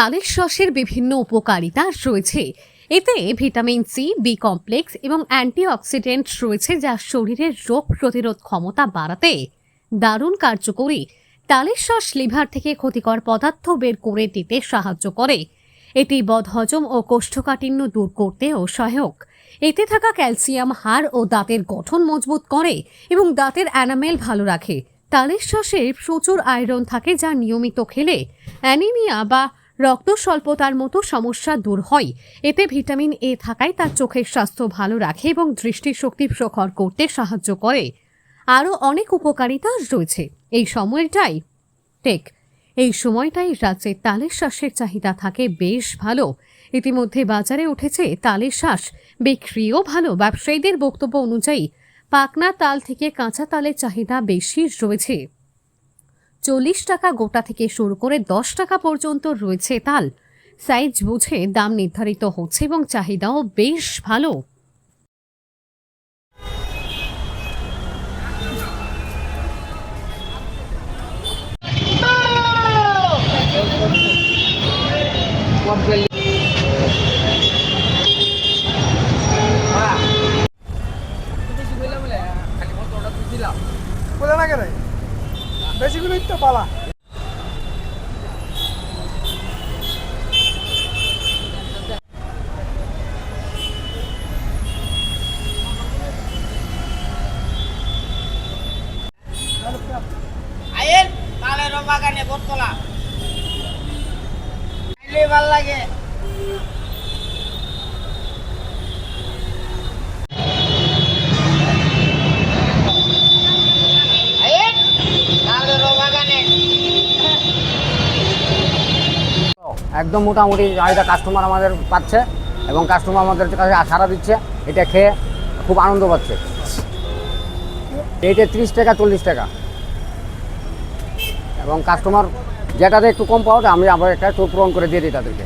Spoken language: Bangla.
তালের শসের বিভিন্ন উপকারিতা রয়েছে। এতে ভিটামিন সি, বি কমপ্লেক্স এবং অ্যান্টিঅক্সিডেন্ট রয়েছে, যা শরীরের রোগ প্রতিরোধ ক্ষমতা বাড়াতে দারুণ কার্যকরী। তালের শস লিভার থেকে ক্ষতিকর পদার্থ বের করে দিতে সাহায্য করে। এটি বদহজম ও কোষ্ঠকাঠিন্য দূর করতেও সহায়ক। এতে থাকা ক্যালসিয়াম হাড় ও দাঁতের গঠন মজবুত করে এবং দাঁতের এনামেল ভালো রাখে। তালের শসে প্রচুর আয়রন থাকে, যা নিয়মিত খেলে অ্যানিমিয়া বা রক্ত স্বল্পতার মতো সমস্যা দূর হয়। এতে ভিটামিন এ থাকায় তার চোখের স্বাস্থ্য ভালো রাখে এবং দৃষ্টিশক্তি প্রখর করতে সাহায্য করে। আরও অনেক উপকারিতা রয়েছে। এই সময়টাই রাজ্যে তালের শাঁসের চাহিদা থাকে বেশ ভালো। ইতিমধ্যে বাজারে উঠেছে তালের শাঁস, বিক্রিও ভালো। ব্যবসায়ীদের বক্তব্য অনুযায়ী পাকনা তাল থেকে কাঁচা তালের চাহিদা বেশি রয়েছে। 40 টাকা গোটা থেকে শুরু করে 10 টাকা পর্যন্ত রয়েছে তাল। সাইজ বুঝে দাম নির্ধারিত হচ্ছে এবং চাহিদাও বেশ ভালো। বেশিগুলো তো পালা আয়ের তালের বাগানে বটতলা খাইলে ভাল লাগে। আয়ের তালের বাগানে একদম মোটামুটি চাহিদা কাস্টমার আমাদের পাচ্ছে এবং কাস্টমার আমাদের কাছে সাড়া দিচ্ছে। এটা খেয়ে খুব আনন্দ পাচ্ছে। এইটা 30 টাকা 40 টাকা এবং কাস্টমার যেটাতে একটু কম পাওয়া যায় আমি আবার একটা একটু পূরণ করে দিয়ে দিই তাদেরকে।